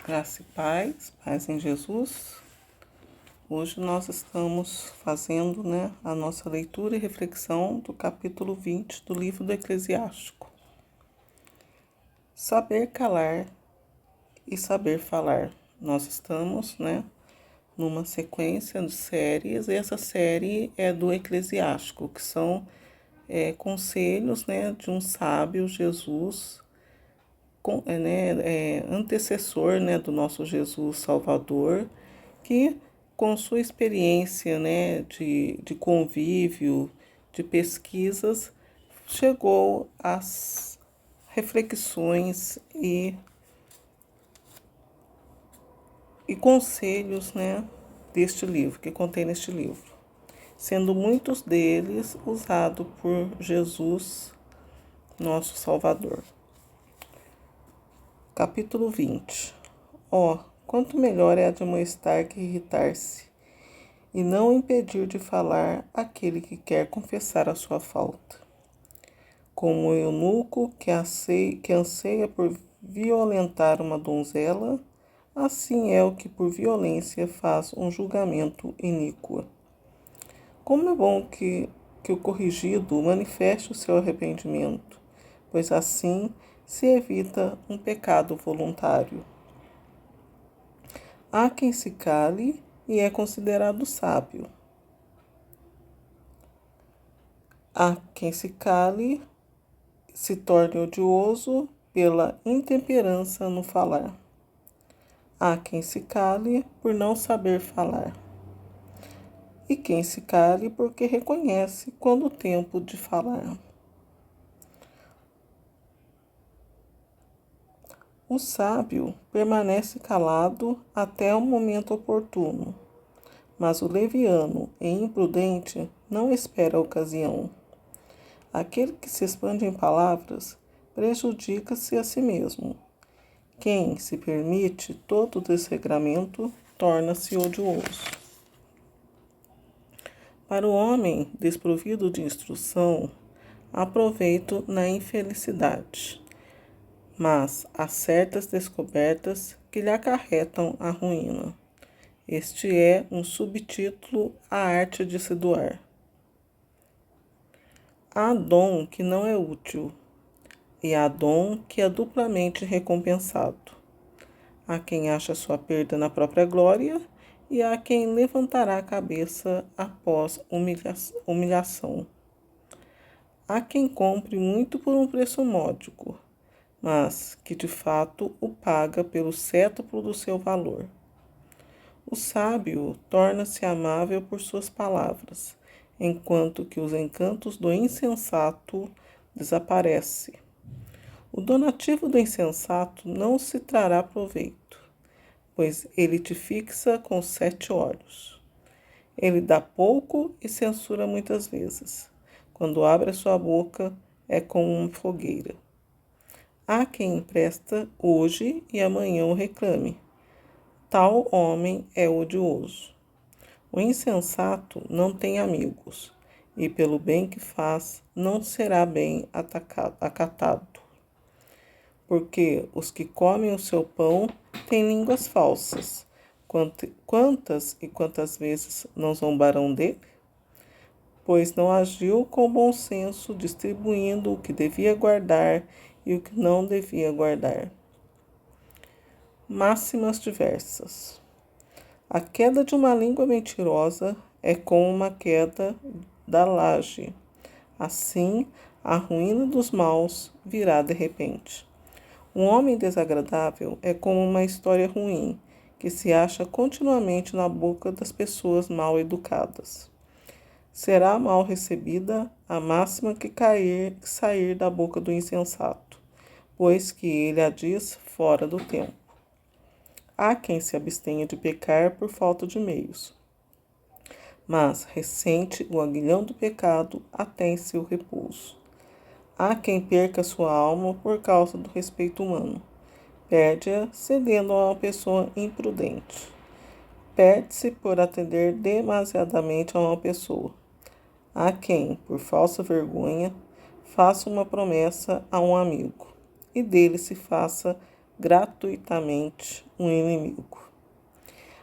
Graça e paz em Jesus. Hoje nós estamos fazendo a nossa leitura e reflexão do capítulo 20 do livro do Eclesiástico. Saber calar e saber falar. Nós estamos numa sequência de séries, e essa série é do Eclesiástico, que são conselhos de um sábio, Jesus, antecessor do nosso Jesus Salvador, que com sua experiência de convívio, de pesquisas, chegou às reflexões e conselhos deste livro, que contém neste livro, sendo muitos deles usados por Jesus, nosso Salvador. Capítulo 20. Quanto melhor é admoestar que irritar-se, e não impedir de falar aquele que quer confessar a sua falta. Como o eunuco que anseia por violentar uma donzela, assim é o que por violência faz um julgamento iníquo. Como é bom que o corrigido manifeste o seu arrependimento, pois assim se evita um pecado voluntário. Há quem se cale e é considerado sábio. Há quem se cale e se torne odioso pela intemperança no falar. Há quem se cale por não saber falar. E quem se cale porque reconhece quando o tempo de falar. O sábio permanece calado até o momento oportuno, mas o leviano e imprudente não espera a ocasião. Aquele que se expande em palavras prejudica-se a si mesmo. Quem se permite todo desregramento torna-se odioso. Para o homem desprovido de instrução, há proveito na infelicidade, mas há certas descobertas que lhe acarretam a ruína. Este é um subtítulo à arte de se doar. Há dom que não é útil, e há dom que é duplamente recompensado. Há quem acha sua perda na própria glória, e há quem levantará a cabeça após humilhação. Há quem compre muito por um preço módico, mas que de fato o paga pelo cétuplo do seu valor. O sábio torna-se amável por suas palavras, enquanto que os encantos do insensato desaparecem. O donativo do insensato não se trará proveito, pois ele te fixa com 7 olhos. Ele dá pouco e censura muitas vezes. Quando abre a sua boca, é como uma fogueira. Há quem empresta hoje e amanhã o reclame. Tal homem é odioso. O insensato não tem amigos, e pelo bem que faz, não será bem acatado. Porque os que comem o seu pão têm línguas falsas. Quantas e quantas vezes não zombarão dele? Pois não agiu com bom senso, distribuindo o que devia guardar e o que não devia guardar. Máximas diversas. A queda de uma língua mentirosa é como uma queda da laje. Assim, a ruína dos maus virá de repente. Um homem desagradável é como uma história ruim, que se acha continuamente na boca das pessoas mal educadas. Será mal recebida a máxima que sair da boca do insensato, pois que ele a diz fora do tempo. Há quem se abstenha de pecar por falta de meios, mas ressente o aguilhão do pecado até em seu repouso. Há quem perca sua alma por causa do respeito humano. Perde-a cedendo a uma pessoa imprudente. Perde-se por atender demasiadamente a uma pessoa. Há quem, por falsa vergonha, faça uma promessa a um amigo, e dele se faça gratuitamente um inimigo.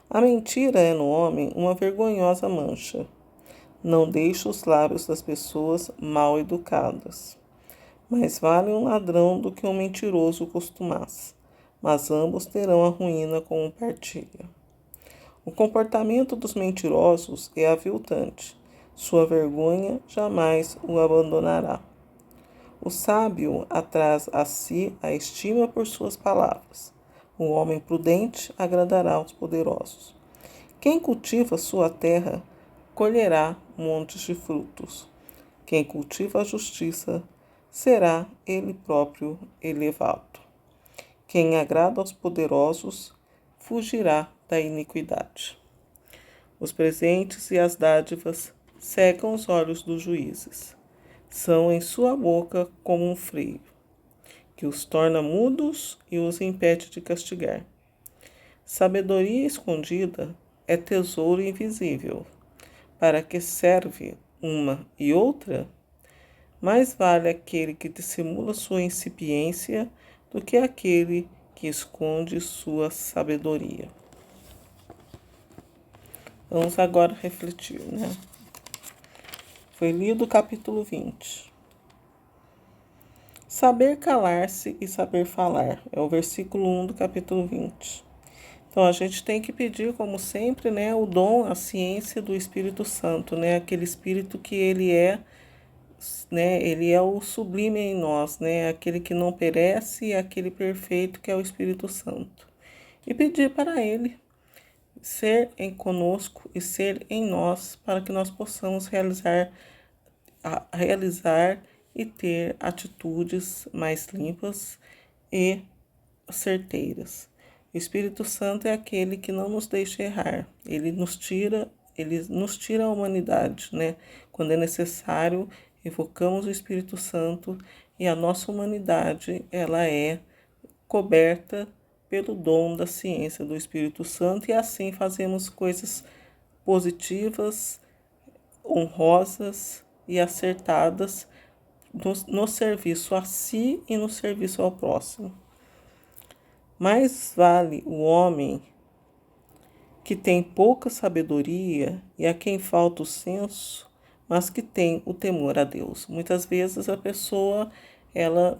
A mentira é no homem uma vergonhosa mancha. Não deixa os lábios das pessoas mal educadas. Mais vale um ladrão do que um mentiroso costumaz, mas ambos terão a ruína como partilha. O comportamento dos mentirosos é aviltante. Sua vergonha jamais o abandonará. O sábio atrai a si a estima por suas palavras. O homem prudente agradará aos poderosos. Quem cultiva sua terra colherá montes de frutos. Quem cultiva a justiça será ele próprio elevado. Quem agrada aos poderosos fugirá da iniquidade. Os presentes e as dádivas cegam os olhos dos juízes. São em sua boca como um freio, que os torna mudos e os impede de castigar. Sabedoria escondida é tesouro invisível. Para que serve uma e outra? Mais vale aquele que dissimula sua incipiência do que aquele que esconde sua sabedoria. Vamos agora refletir, né? Foi lido o capítulo 20. Saber calar-se e saber falar. É o versículo 1 do capítulo 20. Então, a gente tem que pedir, como sempre, né, o dom, a ciência do Espírito Santo, né? Aquele Espírito que ele é, né? Ele é o sublime em nós, né? Aquele que não perece e aquele perfeito que é o Espírito Santo. E pedir para ele ser em conosco e ser em nós, para que nós possamos realizar e ter atitudes mais limpas e certeiras. O Espírito Santo é aquele que não nos deixa errar. Ele nos tira a humanidade, né? Quando é necessário, evocamos o Espírito Santo e a nossa humanidade, ela é coberta pelo dom da ciência do Espírito Santo e assim fazemos coisas positivas, honrosas e acertadas no serviço a si e no serviço ao próximo. Mais vale o homem que tem pouca sabedoria e a quem falta o senso, mas que tem o temor a Deus. Muitas vezes a pessoa ela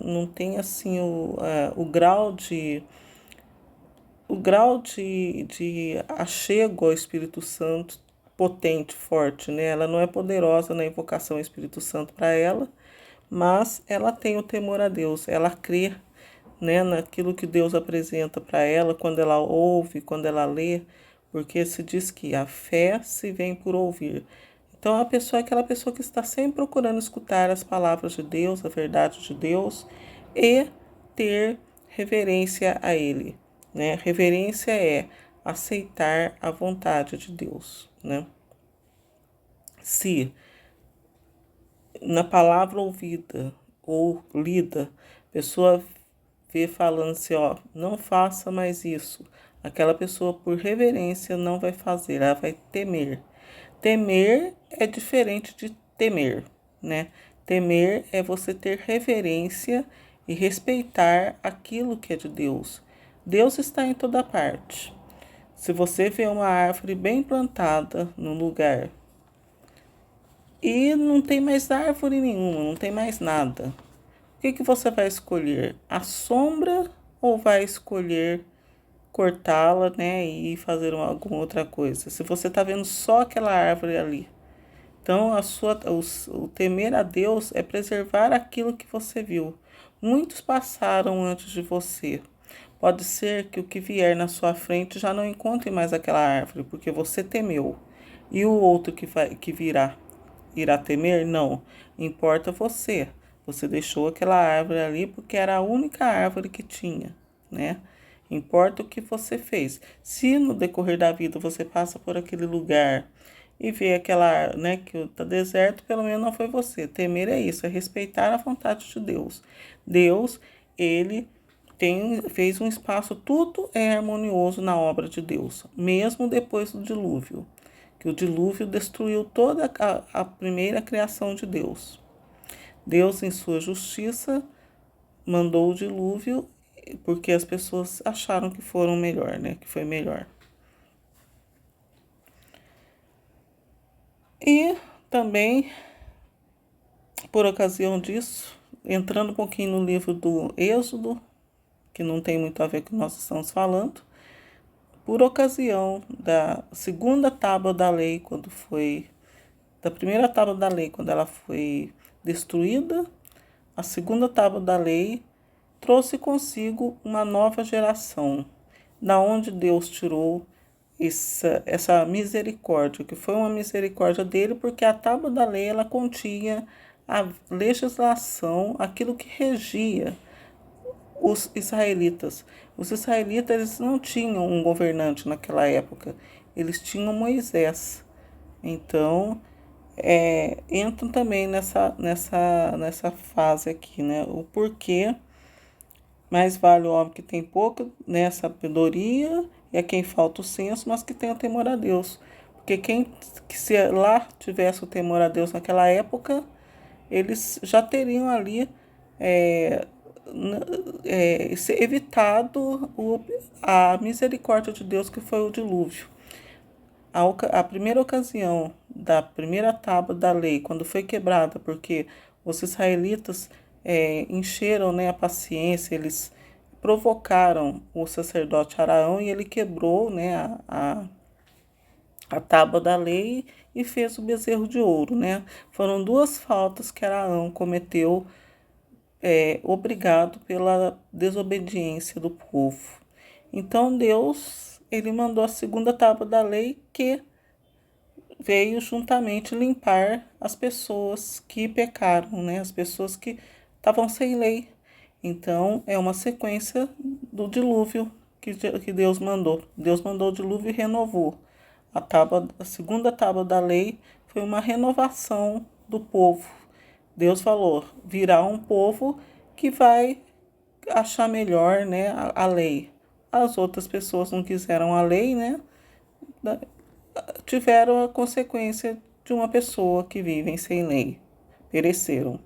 não tem assim o grau de achego ao Espírito Santo potente, forte, né? Ela não é poderosa na invocação ao Espírito Santo para ela, mas ela tem o temor a Deus, ela crê, né, naquilo que Deus apresenta para ela quando ela ouve, quando ela lê, porque se diz que a fé se vem por ouvir. Então a pessoa é aquela pessoa que está sempre procurando escutar as palavras de Deus, a verdade de Deus e ter reverência a Ele, né? Reverência é aceitar a vontade de Deus, né? Se na palavra ouvida ou lida, a pessoa vê falando assim, ó, não faça mais isso. Aquela pessoa, por reverência, não vai fazer, ela vai temer. Temer é diferente de temer, né? Temer é você ter reverência e respeitar aquilo que é de Deus. Deus está em toda parte. Se você vê uma árvore bem plantada no lugar e não tem mais árvore nenhuma, não tem mais nada, o que você vai escolher? A sombra ou vai escolher cortá-la, né, e fazer alguma outra coisa? Se você está vendo só aquela árvore ali. Então, o temer a Deus é preservar aquilo que você viu. Muitos passaram antes de você. Pode ser que o que vier na sua frente já não encontre mais aquela árvore, porque você temeu. E o outro que virá, irá temer? Não. Importa você. Você deixou aquela árvore ali porque era a única árvore que tinha, né? Importa o que você fez. Se no decorrer da vida você passa por aquele lugar e vê aquela, né, que está deserto, pelo menos não foi você. Temer é isso, é respeitar a vontade de Deus. Deus, ele fez um espaço, tudo é harmonioso na obra de Deus, mesmo depois do dilúvio, que o dilúvio destruiu toda a primeira criação de Deus. Deus, em sua justiça, mandou o dilúvio porque as pessoas acharam que foram melhor, né? Que foi melhor. E também, por ocasião disso, entrando um pouquinho no livro do Êxodo, que não tem muito a ver com o que nós estamos falando, por ocasião da segunda tábua da lei, da primeira tábua da lei, quando ela foi destruída, a segunda tábua da lei trouxe consigo uma nova geração, da onde Deus tirou essa misericórdia, que foi uma misericórdia dele, porque a tábua da lei ela continha a legislação, aquilo que regia os israelitas. Os israelitas eles não tinham um governante naquela época, eles tinham Moisés. Então, entram também nessa fase aqui, né? O porquê mais vale o homem que tem pouca, né, sabedoria, e a quem falta o senso, mas que tem o temor a Deus. Porque que se lá tivesse o temor a Deus naquela época, eles já teriam ali é, evitado a misericórdia de Deus que foi o dilúvio. A primeira ocasião da primeira tábua da lei, quando foi quebrada, porque os israelitas encheram, né, a paciência, eles provocaram o sacerdote Araão e ele quebrou, né, a tábua da lei e fez o bezerro de ouro, né? Foram duas faltas que Araão cometeu, obrigado pela desobediência do povo. Então Deus, ele mandou a segunda tábua da lei que veio juntamente limpar as pessoas que pecaram, né? As pessoas que estavam sem lei. Então, é uma sequência do dilúvio que Deus mandou. Deus mandou o dilúvio e renovou. A segunda tábua da lei foi uma renovação do povo. Deus falou, virá um povo que vai achar melhor, né, a lei. As outras pessoas não quiseram a lei, né? Tiveram a consequência de uma pessoa que vive sem lei, pereceram.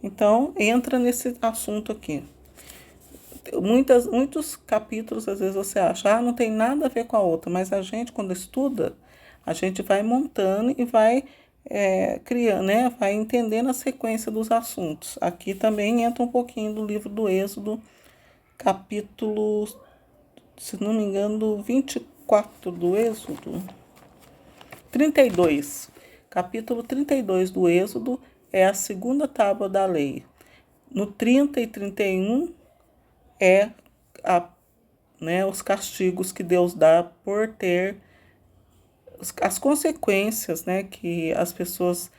Então, entra nesse assunto aqui. Muitos capítulos, às vezes você acha, não tem nada a ver com a outra, mas a gente, quando estuda, a gente vai montando e vai criando, né? Vai entendendo a sequência dos assuntos. Aqui também entra um pouquinho do livro do Êxodo, capítulo, se não me engano, 24 do Êxodo. 32. Capítulo 32 do Êxodo é a segunda tábua da lei. No 30 e 31 é os castigos que Deus dá por ter as consequências, né, que as pessoas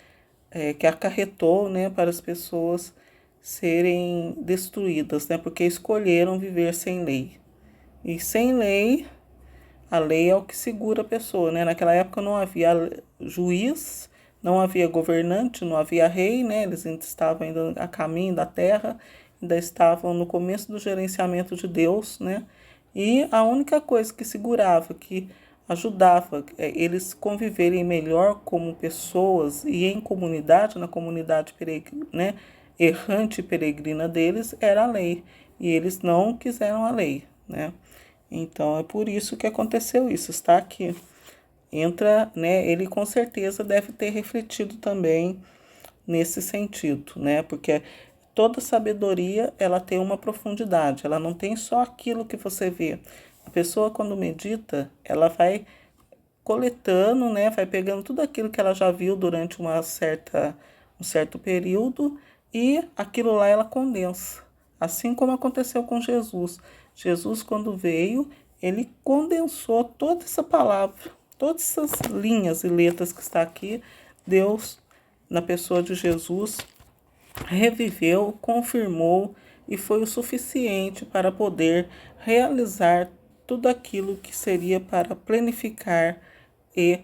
que acarretou, né, para as pessoas serem destruídas, né, porque escolheram viver sem lei. E sem lei, a lei é o que segura a pessoa, né? Naquela época não havia juiz, não havia governante, não havia rei, né? Eles ainda estavam ainda a caminho da terra, ainda estavam no começo do gerenciamento de Deus, né? E a única coisa que segurava, que ajudava eles conviverem melhor como pessoas e em comunidade, na comunidade né, errante e peregrina deles, era a lei. E eles não quiseram a lei, né? Então é por isso que aconteceu isso, está aqui. Entra, né? Ele com certeza deve ter refletido também nesse sentido, né? Porque toda sabedoria, ela tem uma profundidade, ela não tem só aquilo que você vê. A pessoa quando medita, ela vai coletando, né? Vai pegando tudo aquilo que ela já viu durante um certo período e aquilo lá ela condensa. Assim como aconteceu com Jesus. Jesus, quando veio, ele condensou toda essa palavra, todas essas linhas e letras que está aqui. Deus, na pessoa de Jesus, reviveu, confirmou e foi o suficiente para poder realizar tudo aquilo que seria para planificar e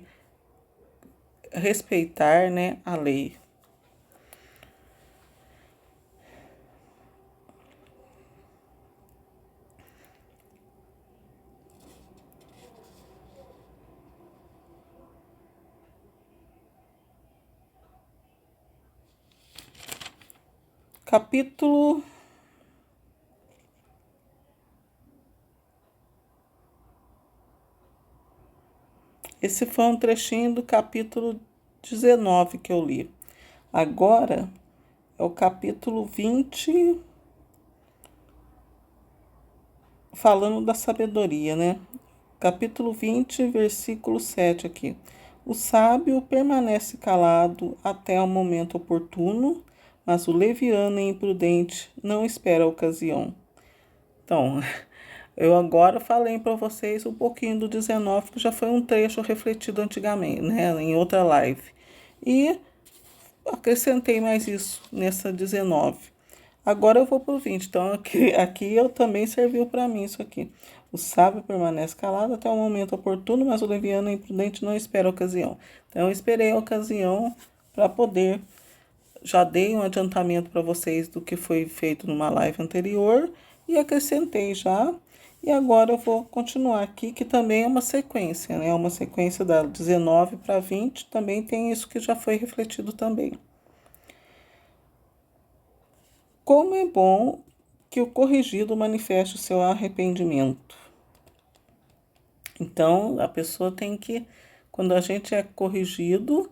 respeitar, né, a lei. Capítulo Esse foi um trechinho do capítulo 19 que eu li. Agora é o capítulo 20, falando da sabedoria, né? Capítulo 20, versículo 7 aqui. O sábio permanece calado até o momento oportuno, mas o leviano e imprudente não espera a ocasião. Então, eu agora falei para vocês um pouquinho do 19, que já foi um trecho refletido antigamente, né, em outra live. E acrescentei mais isso nessa 19. Agora eu vou para o 20. Então, aqui eu também serviu para mim isso aqui. O sábio permanece calado até o momento oportuno, mas o leviano e imprudente não espera a ocasião. Então, eu esperei a ocasião para poder. Já dei um adiantamento para vocês do que foi feito numa live anterior e acrescentei já. E agora eu vou continuar aqui, que também é uma sequência, né? Uma sequência da 19 para 20, também tem isso que já foi refletido também. Como é bom que o corrigido manifeste o seu arrependimento. Então, a pessoa tem que, quando a gente é corrigido,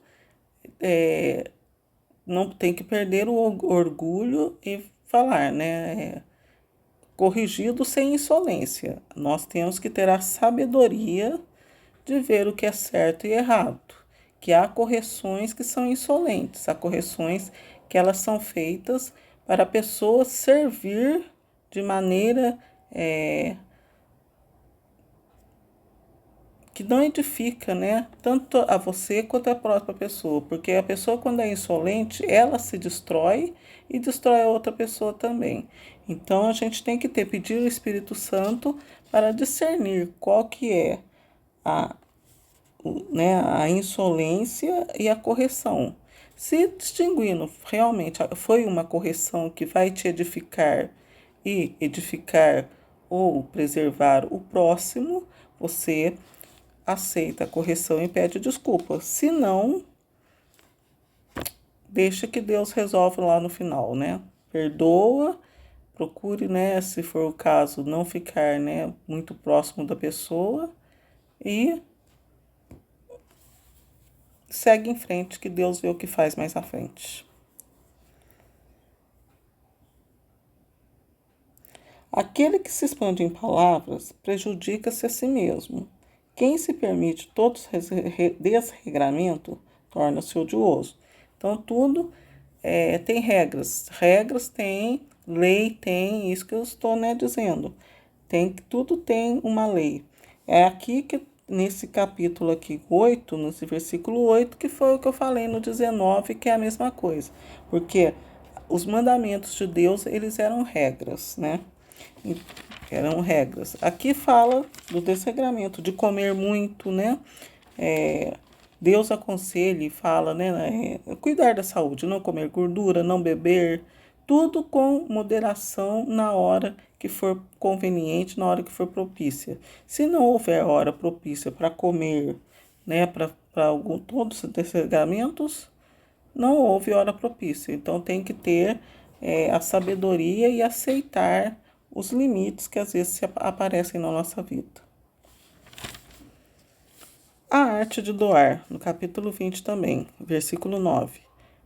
não tem que perder o orgulho e falar, né? Corrigido sem insolência. Nós temos que ter a sabedoria de ver o que é certo e errado. Que há correções que são insolentes, há correções que elas são feitas para a pessoa servir de maneira que não edifica, né? Tanto a você quanto a própria pessoa. Porque a pessoa, quando é insolente, ela se destrói e destrói a outra pessoa também. Então, a gente tem que pedir o Espírito Santo para discernir qual que é a insolência e a correção. Se distinguindo realmente foi uma correção que vai te edificar e edificar ou preservar o próximo, você aceita a correção e pede desculpa. Se não, deixa que Deus resolve lá no final, né? Perdoa, procure, né, se for o caso, não ficar, né, muito próximo da pessoa e segue em frente, que Deus vê o que faz mais à frente. Aquele que se expande em palavras prejudica-se a si mesmo. Quem se permite todos desregramento torna-se odioso. Então, tudo tem regras. Regras tem, lei tem, isso que eu estou, né, dizendo. Tudo tem uma lei. É aqui que, nesse capítulo aqui, 8, nesse versículo 8, que foi o que eu falei no 19, que é a mesma coisa. Porque os mandamentos de Deus, eles eram regras, né? Eram regras. Aqui fala do desregramento, de comer muito, né? Deus aconselha e fala, né? Cuidar da saúde, não comer gordura, não beber, tudo com moderação na hora que for conveniente, na hora que for propícia. Se não houver hora propícia para comer, né? Para todos os desregramentos, não houve hora propícia. Então tem que ter a sabedoria e aceitar os limites que às vezes aparecem na nossa vida. A arte de doar, no capítulo 20 também, versículo 9.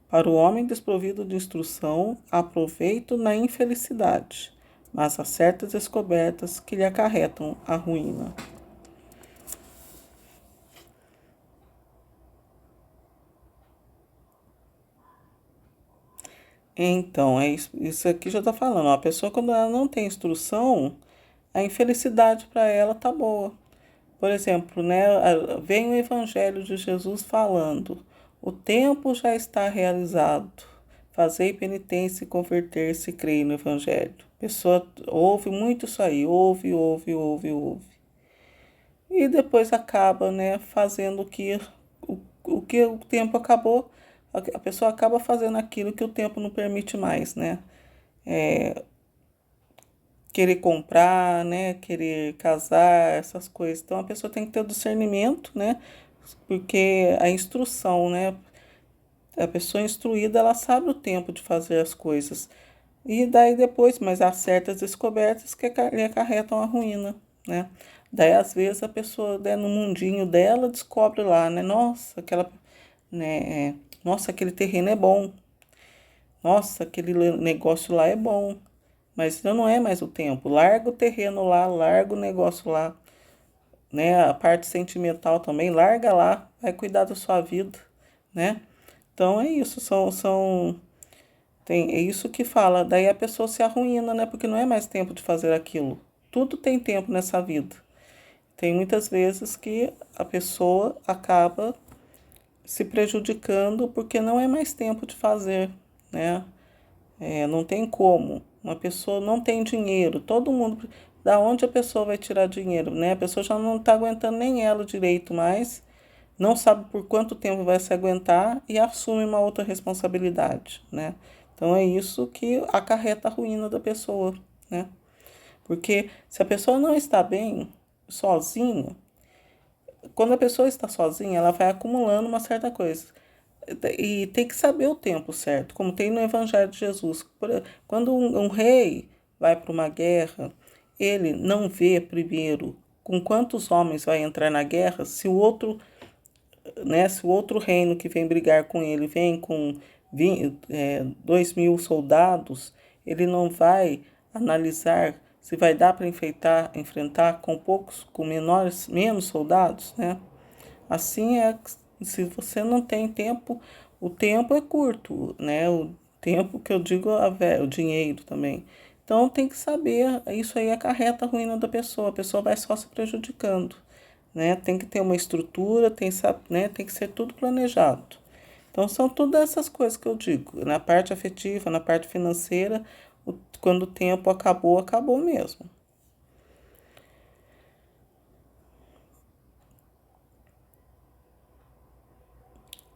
Para o homem desprovido de instrução, há proveito na infelicidade, mas há certas descobertas que lhe acarretam a ruína. Então, isso aqui já está falando. A pessoa, quando ela não tem instrução, a infelicidade para ela tá boa. Por exemplo, né, vem o Evangelho de Jesus falando: o tempo já está realizado. Fazei penitência e converter-se e crer no Evangelho. A pessoa ouve muito isso aí, ouve. E depois acaba, né, fazendo o que o tempo acabou. A pessoa acaba fazendo aquilo que o tempo não permite mais, né? Querer comprar, né, querer casar, essas coisas. Então a pessoa tem que ter o discernimento, né, porque a instrução, né, a pessoa instruída, ela sabe o tempo de fazer as coisas. E daí depois, mas há certas descobertas que lhe acarretam a ruína, né? Daí, às vezes, a pessoa, né, no mundinho dela, descobre lá, né? Nossa, aquele terreno é bom. Nossa, aquele negócio lá é bom. Mas já não é mais o tempo. Larga o terreno lá, larga o negócio lá, né? A parte sentimental também, larga lá, vai cuidar da sua vida, né? Então é isso, é isso que fala. Daí a pessoa se arruína, né? Porque não é mais tempo de fazer aquilo. Tudo tem tempo nessa vida. Tem muitas vezes que a pessoa acaba se prejudicando porque não é mais tempo de fazer, né? Não tem como. Uma pessoa não tem dinheiro. Todo mundo. Da onde a pessoa vai tirar dinheiro, né? A pessoa já não está aguentando nem ela direito mais, não sabe por quanto tempo vai se aguentar e assume uma outra responsabilidade, né? Então é isso que acarreta a ruína da pessoa, né? Porque se a pessoa não está bem, sozinha, quando a pessoa está sozinha, ela vai acumulando uma certa coisa. E tem que saber o tempo certo, como tem no Evangelho de Jesus. Quando um rei vai para uma guerra, ele não vê primeiro com quantos homens vai entrar na guerra, se o outro, né, se o outro reino que vem brigar com ele vem com 2.000 soldados, ele não vai analisar se vai dar para enfrentar com poucos, com menos soldados, né? Assim é, se você não tem tempo, o tempo é curto, né? O tempo que eu digo, o dinheiro também. Então tem que saber, isso aí acarreta a ruína da pessoa, a pessoa vai só se prejudicando, né? Tem que ter uma estrutura, né? Tem que ser tudo planejado. Então são todas essas coisas que eu digo, na parte afetiva, na parte financeira, quando o tempo acabou, acabou mesmo.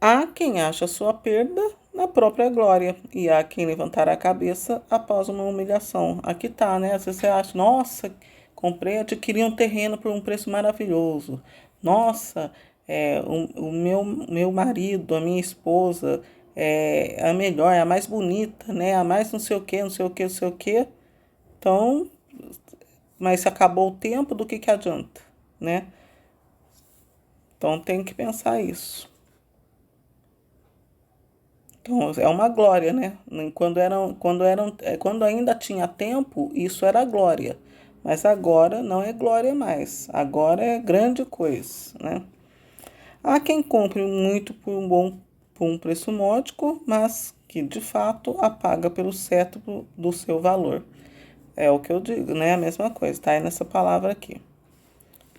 Há quem acha sua perda na própria glória, e há quem levantará a cabeça após uma humilhação. Aqui tá, né? Às vezes você acha, nossa, comprei, adquiri um terreno por um preço maravilhoso. Nossa, o meu marido, a minha esposa é a melhor, é a mais bonita, né? A mais não sei o que, não sei o que, não sei o que. Então, mas se acabou o tempo, do que adianta, né? Então tem que pensar isso. Então, é uma glória, né? Quando ainda tinha tempo, isso era glória. Mas agora não é glória mais. Agora é grande coisa, né? Há quem compre muito por um preço módico, mas que de fato apaga pelo certo do seu valor. É o que eu digo, né? A mesma coisa, tá aí nessa palavra aqui,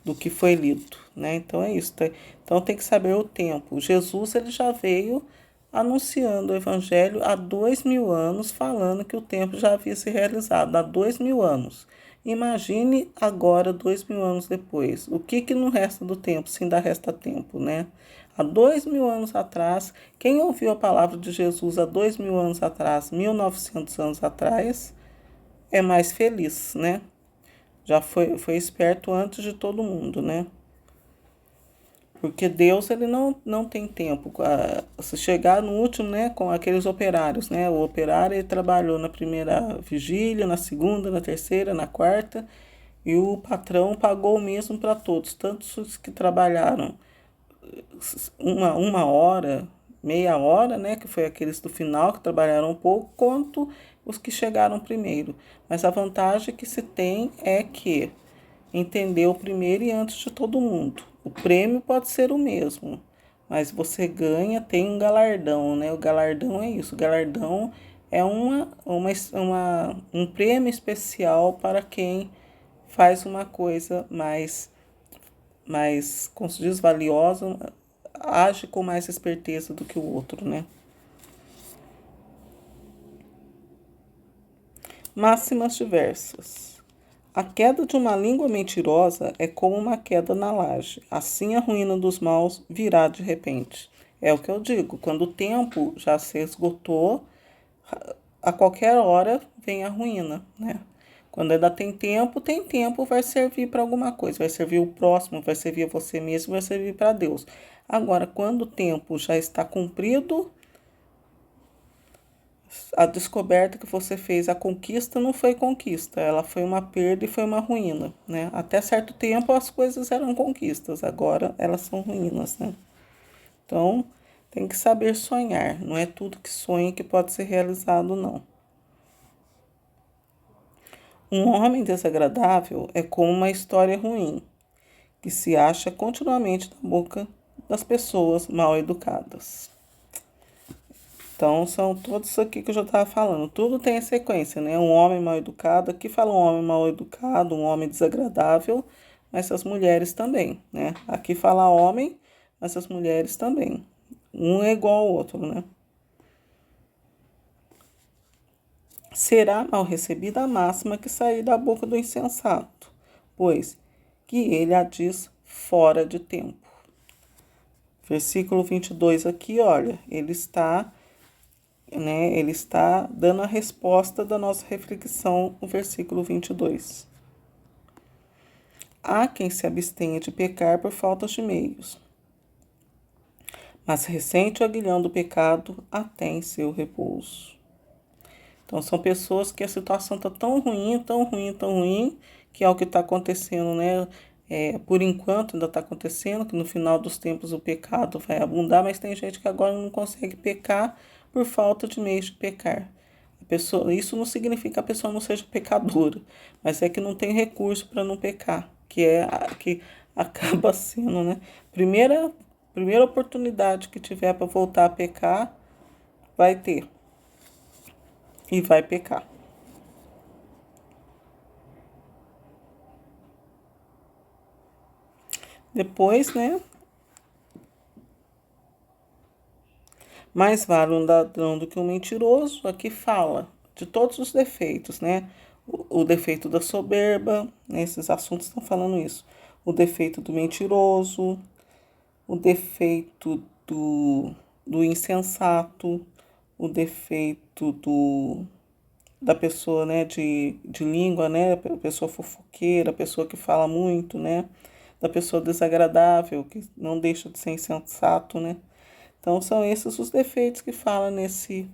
do que foi lido, né? Então é isso. Então tem que saber o tempo. Jesus, ele já veio anunciando o evangelho há 2.000 anos, falando que o tempo já havia se realizado há 2.000 anos. Imagine agora, 2.000 anos depois, o que não resta do tempo, se ainda resta tempo, né? Há 2.000 anos atrás, quem ouviu a palavra de Jesus há 2.000 anos atrás, 1.900 anos atrás, é mais feliz, né? Já foi esperto antes de todo mundo, né? Porque Deus, ele não tem tempo. Se chegar no último, né, com aqueles operários, né? O operário, ele trabalhou na primeira vigília, na segunda, na terceira, na quarta, e o patrão pagou o mesmo para todos, tanto os que trabalharam uma hora, meia hora, né, que foi aqueles do final que trabalharam um pouco, quanto os que chegaram primeiro. Mas a vantagem que se tem é que entendeu primeiro e antes de todo mundo. O prêmio pode ser o mesmo, mas você ganha, tem um galardão, né? O galardão é isso. O galardão é um prêmio especial para quem faz uma coisa como se diz, valiosa, age com mais esperteza do que o outro, né? Máximas diversas. A queda de uma língua mentirosa é como uma queda na laje. Assim a ruína dos maus virá de repente. É o que eu digo. Quando o tempo já se esgotou, a qualquer hora vem a ruína, né? Quando ainda tem tempo, vai servir para alguma coisa. Vai servir o próximo, vai servir a você mesmo, vai servir para Deus. Agora, quando o tempo já está cumprido, A descoberta que você fez, a conquista não foi conquista, ela foi uma perda e foi uma ruína, né? Até certo tempo as coisas eram conquistas, agora elas são ruínas, né? Então, tem que saber sonhar, não é tudo que sonha que pode ser realizado, não. Um homem desagradável é como uma história ruim, que se acha continuamente na boca das pessoas mal educadas. Então, são todos isso aqui que eu já estava falando. Tudo tem a sequência, né? Um homem mal educado, aqui fala um homem mal educado, um homem desagradável, mas as mulheres também, né? Aqui fala homem, mas as mulheres também. Um é igual ao outro, né? Será mal recebida a máxima que sair da boca do insensato, pois que ele a diz fora de tempo. Versículo 22 aqui, olha, ele está dando a resposta da nossa reflexão no versículo 22. Há quem se abstenha de pecar por falta de meios, mas ressente o aguilhão do pecado até em seu repouso. Então, são pessoas que a situação está tão ruim, tão ruim, tão ruim, que é o que está acontecendo, né? Por enquanto ainda está acontecendo, que no final dos tempos o pecado vai abundar, mas tem gente que agora não consegue pecar por falta de meios de pecar. Isso não significa que a pessoa não seja pecadora, mas é que não tem recurso para não pecar, que acaba sendo, né? Primeira oportunidade que tiver para voltar a pecar, vai ter e vai pecar. Depois, né? Mais vale um ladrão do que um mentiroso. Aqui fala de todos os defeitos, né? O defeito da soberba, né? Esses assuntos estão falando isso. O defeito do mentiroso, o defeito do insensato, o defeito da pessoa, né, de língua, né, a pessoa fofoqueira, a pessoa que fala muito, né, da pessoa desagradável, que não deixa de ser insensato, né. Então, são esses os defeitos que fala nesse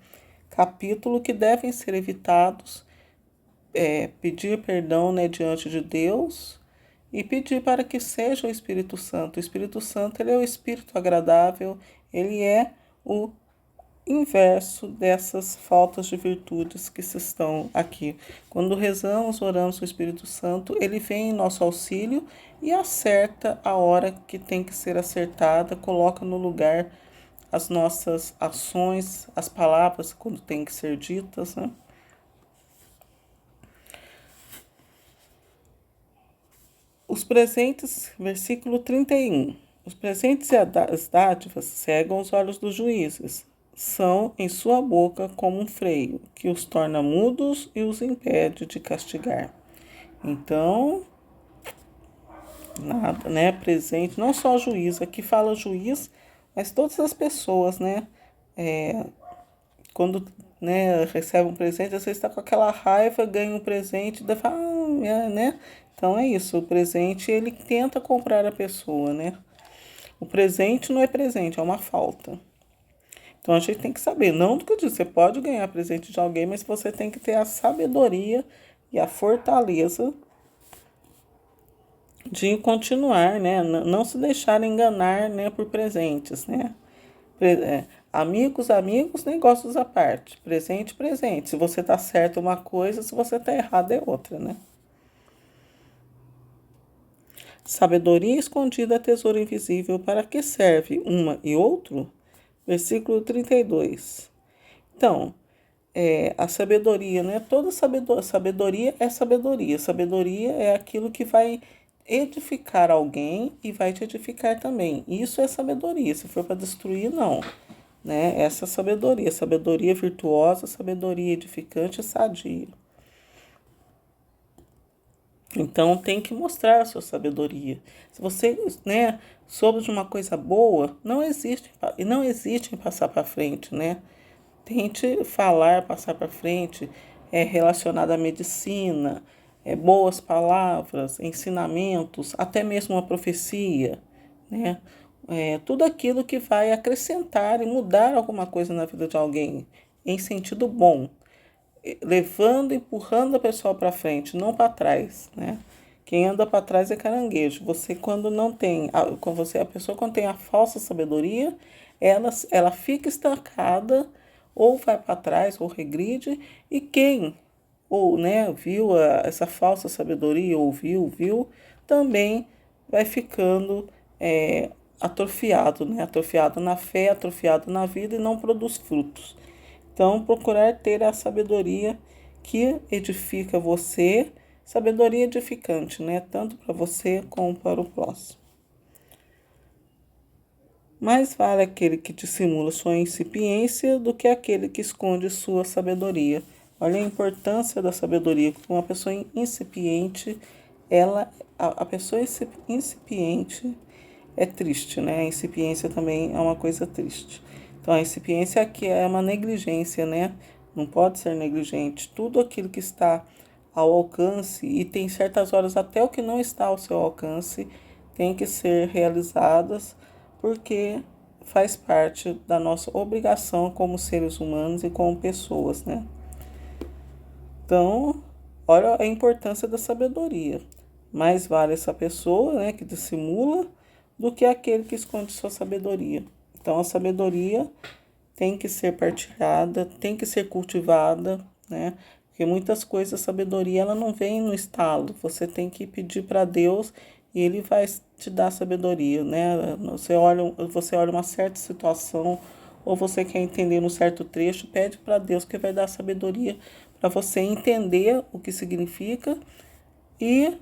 capítulo que devem ser evitados, pedir perdão, né, diante de Deus e pedir para que seja o Espírito Santo. O Espírito Santo, ele é o Espírito agradável, ele é o inverso dessas faltas de virtudes que se estão aqui. Quando rezamos, oramos o Espírito Santo, ele vem em nosso auxílio e acerta a hora que tem que ser acertada, coloca no lugar as nossas ações, as palavras quando tem que ser ditas, né? Os presentes, versículo 31. Os presentes e as dádivas cegam os olhos dos juízes, são em sua boca como um freio, que os torna mudos e os impede de castigar. Então, nada, né? Presente, não só juiz, aqui fala juiz, mas todas as pessoas, né? Quando, né, recebe um presente, às vezes está com aquela raiva, ganha um presente, daí fala, né? Então é isso, o presente ele tenta comprar a pessoa, né? O presente não é presente, é uma falta. Então a gente tem que saber, não do que eu disse, você pode ganhar presente de alguém, mas você tem que ter a sabedoria e a fortaleza de continuar, né? Não se deixar enganar, né, por presentes, né? Amigos, amigos, negócios à parte. Presente, presente. Se você tá certo é uma coisa, se você tá errado é outra, né? Sabedoria escondida é tesouro invisível. Para que serve uma e outro? Versículo 32. Então, a sabedoria, né? Toda sabedoria é sabedoria. Sabedoria é aquilo que vai edificar alguém e vai te edificar também. Isso é sabedoria. Se for para destruir, não. Né? Essa sabedoria virtuosa, sabedoria edificante e sadia. Então tem que mostrar a sua sabedoria. Se você, né, soube de uma coisa boa, não existe em passar para frente, né? Tente falar, passar para frente, relacionado à medicina, boas palavras, ensinamentos, até mesmo uma profecia, né? Tudo aquilo que vai acrescentar e mudar alguma coisa na vida de alguém. em sentido bom, levando, empurrando a pessoa para frente, não para trás, né? Quem anda para trás é caranguejo. Você quando não tem, a pessoa quando tem a falsa sabedoria, ela fica estancada ou vai para trás ou regride, e quem ou, né, viu essa falsa sabedoria, viu, também vai ficando atrofiado, né? Atrofiado na fé, atrofiado na vida e não produz frutos. Então, procurar ter a sabedoria que edifica você, sabedoria edificante, né? Tanto para você como para o próximo. Mais vale aquele que dissimula sua incipiência do que aquele que esconde sua sabedoria. Olha a importância da sabedoria. Uma pessoa incipiente, a pessoa incipiente é triste, né? A incipiência também é uma coisa triste. Então, a incipiência aqui é uma negligência, né? Não pode ser negligente. Tudo aquilo que está ao alcance, e tem certas horas até o que não está ao seu alcance, tem que ser realizadas, porque faz parte da nossa obrigação como seres humanos e como pessoas, né? Então, olha a importância da sabedoria. Mais vale essa pessoa, né, que dissimula, do que aquele que esconde sua sabedoria. Então, a sabedoria tem que ser partilhada, tem que ser cultivada, né? Porque muitas coisas, a sabedoria, ela não vem no estalo. Você tem que pedir para Deus e Ele vai te dar sabedoria, né? Você olha uma certa situação ou você quer entender um certo trecho, pede para Deus que vai dar sabedoria para você entender o que significa e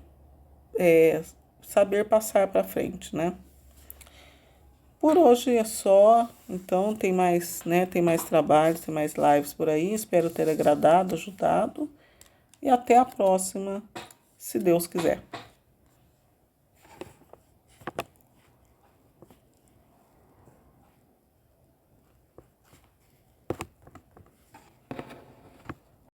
saber passar para frente, né? Por hoje é só, então tem mais, né, tem mais trabalhos, tem mais lives por aí. Espero ter agradado, ajudado, e até a próxima, se Deus quiser.